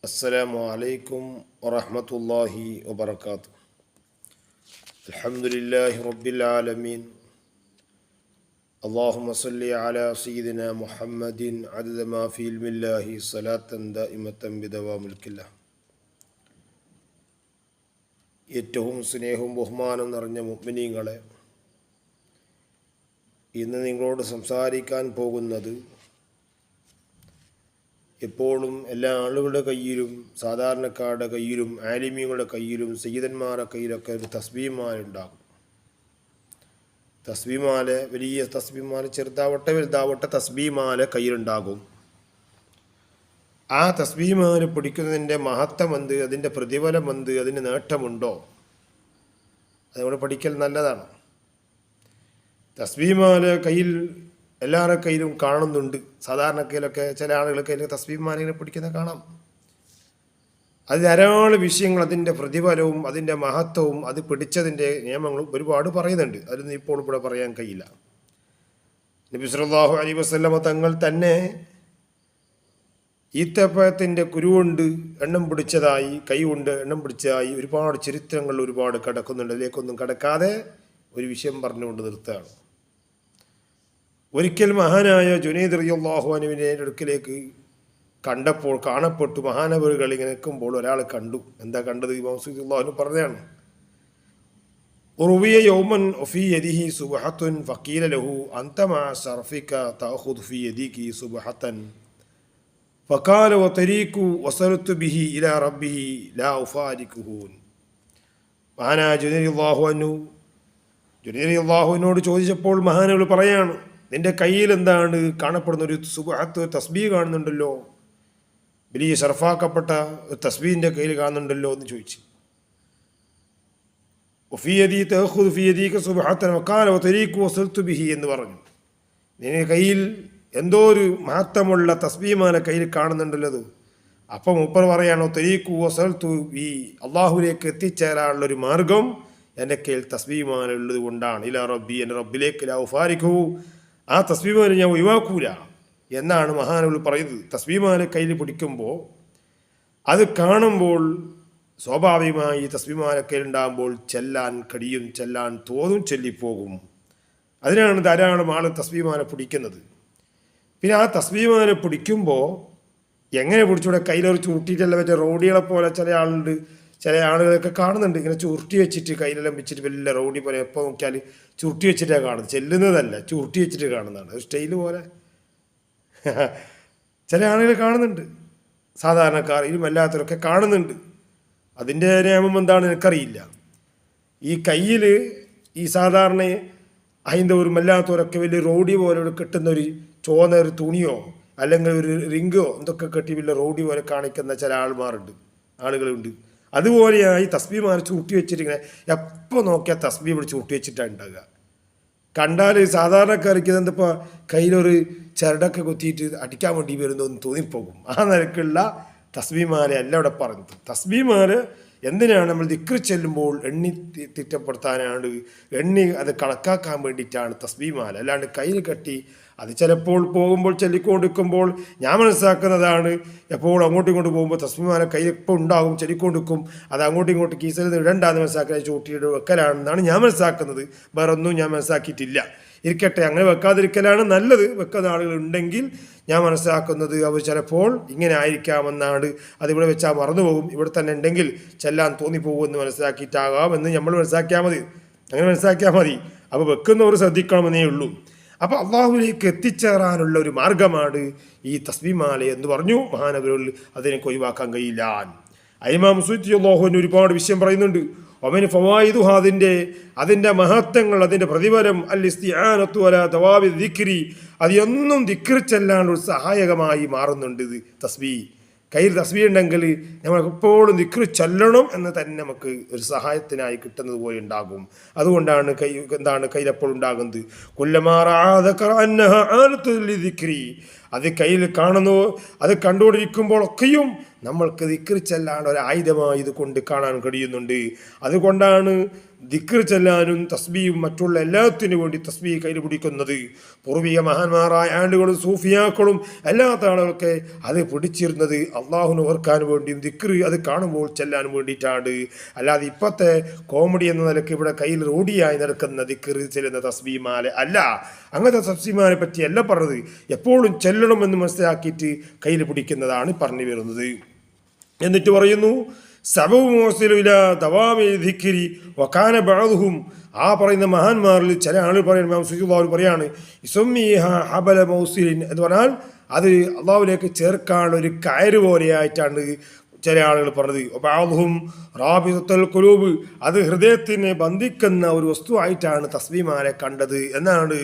അസ്സലാമു അലൈക്കും വറഹ്മത്തുള്ളാഹി വബറകാതുഹു. അൽഹംദുലില്ലാഹി റബ്ബിൽ ആലമീൻ. അല്ലാഹുമ്മ സ്വല്ലി അലാ സയ്യിദിനാ മുഹമ്മദിൻ അദദ മാ ഫീ ഇൽമില്ലാഹി സ്വലാത്തൻ ദായിമത്തൻ ബിദവാമിൽ ഖില്ല. ഏറ്റവും സ്നേഹവും ബഹുമാനവും നിറഞ്ഞ മുഅ്മിനീങ്ങളെ, ഇന്ന് നിങ്ങളോട് സംസാരിക്കാൻ പോകുന്നത് എപ്പോഴും എല്ലാ ആളുകളുടെ കയ്യിലും, സാധാരണക്കാരുടെ കയ്യിലും, ആലിമീങ്ങളുടെ കയ്യിലും, സയ്യിദന്മാരുടെ കയ്യിലൊക്കെ ഒരു തസ്ബീഹ്മാലുണ്ടാകും. തസ്ബീഹ്മാല, വലിയ തസ്ബീഹ്മാല, ചെറുതാവട്ടെ വലുതാവട്ടെ തസ്ബീഹ്മാല കയ്യിലുണ്ടാകും. ആ തസ്ബീഹ്മാല പിടിക്കുന്നതിൻ്റെ മഹത്വം എന്ത്, അതിൻ്റെ പ്രതിഫലം എന്ത്, അതിന് നേട്ടമുണ്ടോ, അതുകൊണ്ട് പഠിക്കൽ നല്ലതാണ്. തസ്ബീഹ്മാല കയ്യിൽ എല്ലാവരുടെ കയ്യിലും കാണുന്നുണ്ട്. സാധാരണ കയ്യിലൊക്കെ ചില ആളുകളുടെ കയ്യിൽ തസ്ബീഹ്മാല പിടിക്കുന്ന കാണാം. അത് ധാരാളം വിഷയങ്ങൾ, അതിൻ്റെ പ്രതിഫലവും അതിൻ്റെ മഹത്വവും അത് പിടിച്ചതിൻ്റെ നിയമങ്ങളും ഒരുപാട് പറയുന്നുണ്ട്. അതൊന്നും ഇപ്പോൾ ഇവിടെ പറയാൻ കഴിയില്ല. നബി സല്ലല്ലാഹു അലൈഹി വസല്ലമ തങ്ങൾ തന്നെ ഈത്തപ്പഴത്തിൻ്റെ കുരുകൊണ്ട് എണ്ണം പിടിച്ചതായി, കൈ കൊണ്ട് എണ്ണം പിടിച്ചതായി ഒരുപാട് ചരിത്രങ്ങൾ ഒരുപാട് കിടക്കുന്നുണ്ട്. അതിലേക്കൊന്നും കിടക്കാതെ ഒരു വിഷയം പറഞ്ഞുകൊണ്ട് നിർത്തുകയാണ്. ഒരിക്കൽ മഹാനായ ജുനൈദ് റളിയല്ലാഹു അൻഹുവിൻ്റെ അടുക്കിലേക്ക് കാണപ്പെട്ടു. മഹാനവറുകൾ ഇങ്ങനെ നിൽക്കുമ്പോൾ ഒരാൾ കണ്ടു. എന്താ കണ്ടത്? ഇമാം റളിയല്ലാഹു പറഞ്ഞതാണ്. ഉർവിയ യൗമൻ ഫീ യദിഹി സുബ്ഹത്തുൻ ഫഖീല ലഹു അൻത മഅ സർഫിക തഅഖുദു ഫീ യദികി സുബ്ഹത്തൻ ഫഖാല വതരീഖു വസലതു ബിഹി ഇലാ റബ്ബിഹി ലാ ഉഫാരിഖുഹു. മഹാനായ ജുനൈദ് റളിയല്ലാഹുവിനോട് ചോദിച്ചപ്പോൾ മഹാനവർ പറയാണ്, നിന്റെ കയ്യിൽ എന്താണ് കാണപ്പെടുന്ന ഒരു സുബ്ഹത്ത്, തസ്ബീഹ് കാണുന്നുണ്ടല്ലോ, വലിയ ഷർഫാക്കപ്പെട്ട ഒരു തസ്ബീഹിൻ്റെ കയ്യിൽ കാണുന്നുണ്ടല്ലോ എന്ന് ചോദിച്ചു. എന്ന് പറഞ്ഞു. നിന്റെ കയ്യിൽ എന്തോ ഒരു മഹത്വമുള്ള തസ്ബീഹ്മാല കയ്യിൽ കാണുന്നുണ്ടല്ലോ. അപ്പം മൂപ്പർ പറയാണോ, തരീഖു വസൽത്തു ബി, അള്ളാഹുവിലേക്ക് എത്തിച്ചേരാനുള്ളൊരു മാർഗം എൻ്റെ കയ്യിൽ തസ്ബീഹ്മാല ഉള്ളത് കൊണ്ടാണ്. ഇലാ റബ്ബി, എൻ്റെ റബ്ബിലേക്ക് ലാ ഉഫാരിഖു, ആ തസ്ബീഹ്മാല ഞാൻ ഒഴിവാക്കൂല എന്നാണ് മഹാനവർ പറയുന്നത്. തസ്ബീഹ്മാല കയ്യിൽ പിടിക്കുമ്പോൾ അത് കാണുമ്പോൾ സ്വാഭാവികമായി തസ്ബീഹ്മാല കയ്യിലുണ്ടാകുമ്പോൾ ചെല്ലാൻ കഴിയും, ചെല്ലാൻ തോന്നും, ചൊല്ലിപ്പോകും. അതിനാണ് ധാരാളം ആൾ തസ്ബീഹ്മാല പിടിക്കുന്നത്. പിന്നെ ആ തസ്ബീഹ്മാല പിടിക്കുമ്പോൾ എങ്ങനെ പിടിച്ചൂടെ? കയ്യിലൊരു ചുരുട്ടിയിട്ടല്ല, മറ്റേ റോഡികളെ പോലെ ചില ആളുണ്ട്, ചില ആളുകളൊക്കെ കാണുന്നുണ്ട് ഇങ്ങനെ ചുരുട്ടി വെച്ചിട്ട് കയ്യിലെല്ലാം വെച്ചിട്ട് വലിയ റോഡി പോലെ എപ്പോൾ നോക്കിയാൽ ചുരുട്ടി വെച്ചിട്ടാണ് കാണുന്നത്. ചെല്ലുന്നതല്ല, ചുരുട്ടി വെച്ചിട്ട് കാണുന്നതാണ്. ഒരു സ്റ്റൈല് പോലെ ചില ആളുകൾ കാണുന്നുണ്ട്. സാധാരണക്കാർ ഇതുമല്ലാത്തവരൊക്കെ കാണുന്നുണ്ട്. അതിൻ്റെ നിയമം എന്താണെന്ന് എനിക്കറിയില്ല. ഈ കയ്യിൽ ഈ സാധാരണ ഹൈന്ദവരും അല്ലാത്തവരൊക്കെ വലിയ റോഡി പോലെ കെട്ടുന്ന ഒരു ചോന്ന ഒരു തുണിയോ അല്ലെങ്കിൽ ഒരു റിങ്കോ എന്തൊക്കെ കെട്ടി വലിയ റോഡി പോലെ കാണിക്കുന്ന ചില ആളുകളുണ്ട്. അതുപോലെയായി തസ്ബീഹ്മാല ചൂട്ടി വെച്ചിട്ടിങ്ങനെ എപ്പോൾ നോക്കിയാൽ തസ്ബീഹ് ഇവിടെ ചൂട്ടി വെച്ചിട്ടാണ് ഉണ്ടാകുക. കണ്ടാൽ സാധാരണക്കാർക്ക് ഇതെന്തപ്പോൾ കയ്യിലൊരു ചരടൊക്കെ കുത്തിയിട്ട് അടിക്കാൻ വേണ്ടി വരുന്നതെന്ന് തോന്നിപ്പോകും. ആ നിലക്കുള്ള തസ്ബീഹ്മാല അല്ല ഇവിടെ പറഞ്ഞത്. തസ്ബീഹ്മാല എന്തിനാണ്? നമ്മൾ ദിക്ർ ചെല്ലുമ്പോൾ എണ്ണി തിട്ടപ്പെടുത്താനാണ്, എണ്ണി അത് കണക്കാക്കാൻ വേണ്ടിയിട്ടാണ് തസ്ബീഹ്മാല. അല്ലാണ്ട് കയ്യിൽ കെട്ടി അത് ചിലപ്പോൾ പോകുമ്പോൾ ചൊല്ലിക്കൊണ്ടിരിക്കുമ്പോൾ ഞാൻ മനസ്സിലാക്കുന്നതാണ്, എപ്പോൾ അങ്ങോട്ടും ഇങ്ങോട്ട് പോകുമ്പോൾ തസ്ബീഹ്മാല കയ്യിൽ എപ്പോൾ ഉണ്ടാകും, ചൊല്ലിക്കൊണ്ടിരിക്കും. അത് അങ്ങോട്ടും ഇങ്ങോട്ട് കീസിൽ ഇടണ്ടാന്ന് മനസ്സിലാക്കാൻ ചൂട്ടിയിട്ട് വെക്കലാണെന്നാണ് ഞാൻ മനസ്സിലാക്കുന്നത്. വേറെ ഒന്നും ഞാൻ മനസ്സിലാക്കിയിട്ടില്ല. ഇരിക്കട്ടെ, അങ്ങനെ വെക്കാതിരിക്കലാണ് നല്ലത്. വെക്കുന്ന ആളുകളുണ്ടെങ്കിൽ ഞാൻ മനസ്സിലാക്കുന്നത് അവർ ചിലപ്പോൾ ഇങ്ങനെ ആയിരിക്കാമെന്നാണ്. അതിവിടെ വെച്ചാൽ മറന്നുപോകും, ഇവിടെ തന്നെ ഉണ്ടെങ്കിൽ ചെല്ലാൻ തോന്നിപ്പോകുമെന്ന് മനസ്സിലാക്കിയിട്ടാകാം എന്ന് നമ്മൾ മനസ്സിലാക്കിയാൽ മതി. അങ്ങനെ മനസ്സിലാക്കിയാൽ മതി. അപ്പോൾ വെക്കുന്നവർ ശ്രദ്ധിക്കണമെന്നേ ഉള്ളൂ. അപ്പോൾ അള്ളാഹുവിലേക്ക് എത്തിച്ചേരാനുള്ള ഒരു മാർഗമാണ് ഈ തസ്ബീഹ്മാല എന്ന് പറഞ്ഞു മഹാനവരുകളിൽ. അതിനെനിക്ക് ഒഴിവാക്കാൻ കഴിയില്ല. ഇമാം സൂത്തി അല്ലാഹുവിന് ഒരുപാട് വിഷയം പറയുന്നുണ്ട്. അവന് ഫവായിദുഹ, അതിൻ്റെ മഹത്വങ്ങൾ, അതിൻ്റെ പ്രതിഫലം, അൽ ഇസ്തിആനത്തു അലാ ദവാബി ദിക്രി, അത് എന്നും ദിക്ർ ചെല്ലാനുള്ള സഹായകമായി മാറുന്നുണ്ട്. ഇത് തസ്ബീഹ്, കയ്യിൽ തസ്ബീഹ് ഉണ്ടെങ്കിൽ നമ്മൾ എപ്പോഴും ദിക്ർ ചൊല്ലണം എന്ന് തന്നെ നമുക്ക് ഒരു സഹായത്തിനായി കിട്ടുന്നത് പോലെ ഉണ്ടാകും. അതുകൊണ്ടാണ് കയ്യിൽ എപ്പോഴും ഉണ്ടാകുന്നത്. അത് കയ്യിൽ കാണുന്നു, അത് കണ്ടുകൊണ്ടിരിക്കുമ്പോഴൊക്കെയും നമ്മൾക്ക് ദിക്ർ ചെല്ലാൻ ഒരു ആയുധമായി ഇത് കൊണ്ട് കാണാൻ കഴിയുന്നുണ്ട്. അതുകൊണ്ടാണ് ദിക്ർ ചെല്ലാനും തസ്ബീയും മറ്റുള്ള എല്ലാത്തിനു വേണ്ടി തസ്ബീഹ് കയ്യിൽ പിടിക്കുന്നത്. പൂർവിക മഹാന്മാരായ ആളുകളും സൂഫിയാക്കളും എല്ലാത്ത ആളുകളൊക്കെ അത് പിടിച്ചിരുന്നത് അള്ളാഹുവിനെ ഓർക്കാൻ വേണ്ടിയും ദിക്ർ അത് കാണുമ്പോൾ ചെല്ലാൻ വേണ്ടിയിട്ടാണ്. അല്ലാതെ ഇപ്പോഴത്തെ കോമഡി എന്ന നിലയ്ക്ക് ഇവിടെ കയ്യിൽ റോഡിയായി നടക്കുന്ന ദിക്ർ ചെല്ലുന്ന തസ്ബീമാല അല്ല. അങ്ങനത്തെ തസ്ബീമാലെ പറ്റിയല്ല പറഞ്ഞത്. എപ്പോഴും ചെല്ലണമെന്ന് മനസ്സിലാക്കിയിട്ട് കയ്യിൽ പിടിക്കുന്നതാണ് പറഞ്ഞു വരുന്നത്. എന്നിട്ട് പറയുന്നു ആ പറയുന്ന മഹാന്മാരിൽ ചില ആളുകൾ പറയുന്നത് പറയാണ് എന്ന് പറഞ്ഞാൽ അത് അള്ളാഹുവിലേക്ക് ചേർക്കാനുള്ള ഒരു കയറ് പോലെയായിട്ടാണ് ചില ആളുകൾ പറഞ്ഞത്. അബഅദുഹും റാബിത്തുൽ ഖുലൂബ്, അത് ഹൃദയത്തിനെ ബന്ധിക്കുന്ന ഒരു വസ്തുവായിട്ടാണ് തസ്ബീമാലെ കണ്ടത് എന്നാണ്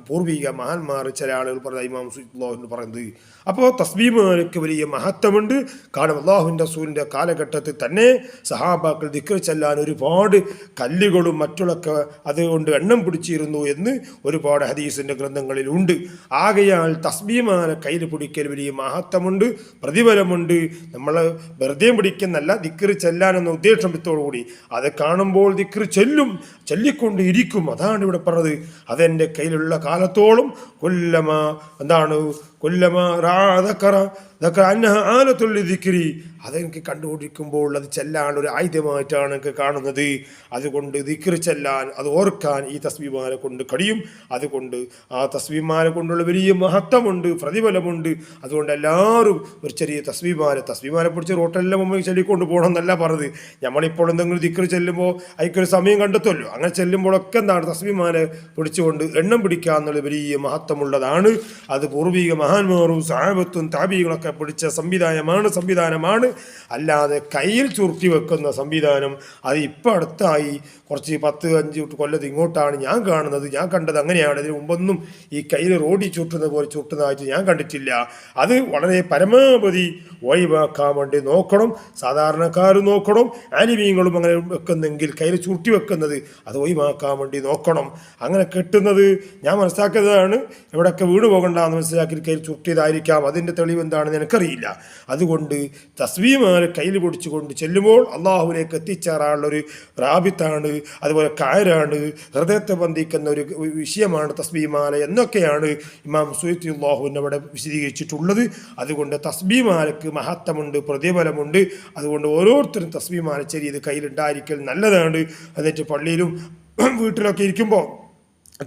പൂർവിക മഹാന്മാർ ചില ആളുകൾ പറഞ്ഞ ഇമാം സുബ്ഹാനഹു പറയുന്നത്. അപ്പോൾ തസ്ബീമാലയ്ക്ക് വലിയ മഹത്വമുണ്ട്. കാരണം അല്ലാഹുവിൻ്റെ റസൂലിൻ്റെ കാലഘട്ടത്തിൽ തന്നെ സഹാബാക്കൾ ദിക്ർ ചെല്ലാൻ ഒരുപാട് കല്ലുകളും മറ്റുള്ളൊക്കെ അതുകൊണ്ട് എണ്ണം പിടിച്ചിരുന്നു എന്ന് ഒരുപാട് ഹദീസിൻ്റെ ഗ്രന്ഥങ്ങളിലുണ്ട്. ആകയാൽ തസ്ബീമാല കയ്യിൽ പിടിക്കൽ വലിയ മഹത്വമുണ്ട്, പ്രതിഫലമുണ്ട്. നമ്മൾ വെറുതെ പിടിക്കുന്നല്ല, ദിക്ർ ചെല്ലാനെന്ന ഉദ്ദേശത്തോടുകൂടി അത് കാണുമ്പോൾ ദിക്ർ ചൊല്ലിക്കൊണ്ട് ഇരിക്കും. അതാണ് ഇവിടെ പറഞ്ഞത്. അതെൻ്റെ കയ്യിലുള്ള കാലത്തോളം അതെനിക്ക് കണ്ടുകൊണ്ടിരിക്കുമ്പോൾ അത് ചെല്ലാൻ ഒരു ആയുധമായിട്ടാണ് എനിക്ക് കാണുന്നത്. അതുകൊണ്ട് ദിക്ർ ചെല്ലാൻ, അത് ഓർക്കാൻ ഈ തസ്ബീഹ്മാല കൊണ്ട് കഴിയും. അതുകൊണ്ട് ആ തസ്ബീഹ്മാല കൊണ്ടുള്ള വലിയ മഹത്വമുണ്ട്, പ്രതിഫലമുണ്ട്. അതുകൊണ്ട് എല്ലാവരും ഒരു ചെറിയ തസ്ബീഹ്മാല പിടിച്ച് റോട്ടെല്ലാം മുമ്പ് ചൊല്ലിക്കൊണ്ട് പോകണം എന്നല്ല പറഞ്ഞത്. നമ്മളിപ്പോൾ എന്തെങ്കിലും ദിക്ർ ചെല്ലുമ്പോൾ അതിക്കൊരു സമയം കണ്ടെത്തുമല്ലോ. അങ്ങനെ ചെല്ലുമ്പോഴൊക്കെ എന്താണ് തസ്ബീഹ്മാല പിടിച്ചുകൊണ്ട് എണ്ണം പിടിക്കുക എന്നുള്ള വലിയ മഹത്വമുള്ളതാണ്. അത് പൂർവിക മഹാന്മാരും സഹാബത്തും താബീകളൊക്കെ പിടിച്ച സംവിധാനമാണ്. അല്ലാതെ കയ്യിൽ ചുരുട്ടി വെക്കുന്ന സംവിധാനം അത് ഇപ്പം അടുത്തായി കുറച്ച് 10-5 കൊല്ലത്ത് ഇങ്ങോട്ടാണ് ഞാൻ കാണുന്നത്. ഞാൻ കണ്ടത് അങ്ങനെയാണ്. ഇതിന് മുമ്പൊന്നും ഈ കയ്യിൽ റോഡി ചുട്ടുന്ന പോലെ ചുട്ടുന്നതായിട്ട് ഞാൻ കണ്ടിട്ടില്ല. അത് വളരെ പരമാവധി ഒഴിവാക്കാൻ വേണ്ടി നോക്കണം. സാധാരണക്കാർ നോക്കണം. ആലിമീങ്ങളും അങ്ങനെ വെക്കുന്നെങ്കിൽ കയ്യിൽ ചുരുട്ടി വെക്കുന്നത് അത് ഒഴിവാക്കാൻ വേണ്ടി നോക്കണം. അങ്ങനെ കെട്ടുന്നത് ഞാൻ മനസ്സിലാക്കുന്നതാണ്. എവിടെയൊക്കെ വീണ് പോകണ്ടെന്ന് മനസ്സിലാക്കി കയ്യിൽ ചുരുട്ടിയതായിരിക്കാം. അതിൻ്റെ തെളിവ് എന്താണെന്ന് എനിക്കറിയില്ല. അതുകൊണ്ട് തസ്ബീഹ്മാല കയ്യിൽ പിടിച്ചുകൊണ്ട് ചെല്ലുമ്പോൾ അള്ളാഹുവിലേക്ക് എത്തിച്ചേരാനുള്ളൊരു റാബിത്താണ്, അതുപോലെ കയറാണ്, ഹൃദയത്തെ ബന്ധിക്കുന്ന ഒരു വിഷയമാണ് തസ്ബീഹ്മാല എന്നൊക്കെയാണ് ഇമാം സുയൂത്തി അല്ലാഹുവിന് അവിടെ വിശദീകരിച്ചിട്ടുള്ളത്. അതുകൊണ്ട് തസ്ബീഹ്മാലക്ക് മഹത്വമുണ്ട്, പ്രതിഫലമുണ്ട്. അതുകൊണ്ട് ഓരോരുത്തരും തസ്ബീഹ്മാല ചെറിയത് കയ്യിലുണ്ടായിരിക്കൽ നല്ലതാണ്. എന്നിട്ട് പള്ളിയിലും വീട്ടിലൊക്കെ ഇരിക്കുമ്പോൾ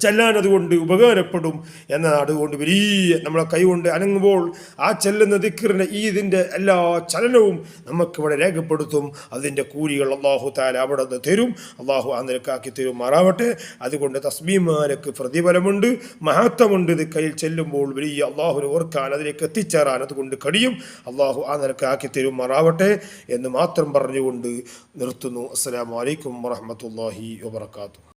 ചെല്ലാൻ അതുകൊണ്ട് ഉപകാരപ്പെടും എന്നതാണ്. അതുകൊണ്ട് വലിയ നമ്മളെ കൈകൊണ്ട് അനങ്ങുമ്പോൾ ആ ചെല്ലുന്ന ദിക്റിൻ്റെ ഇതിൻ്റെ എല്ലാ ചലനവും നമുക്കിവിടെ രേഖപ്പെടുത്തും. അതിൻ്റെ കൂലികൾ അല്ലാഹു തആല അവിടെ നിന്ന് തരും. അല്ലാഹു ആ നിരക്കാക്കി തരുമാറാവട്ടെ. അതുകൊണ്ട് തസ്ബീഹ്മാലക്ക് പ്രതിഫലമുണ്ട്, മഹത്വമുണ്ട്. ഇത് കയ്യിൽ ചെല്ലുമ്പോൾ വലിയ അള്ളാഹുവിനെ ഓർക്കാൻ, അതിലേക്ക് എത്തിച്ചേരാൻ അതുകൊണ്ട് കഴിയും. അല്ലാഹു ആ നിരക്കാക്കി തരുമാറാവട്ടെ എന്ന് മാത്രം പറഞ്ഞുകൊണ്ട് നിർത്തുന്നു. അസ്സലാമു അലൈക്കും വറഹ്മത്തുള്ളാഹി വബറകാതുഹു.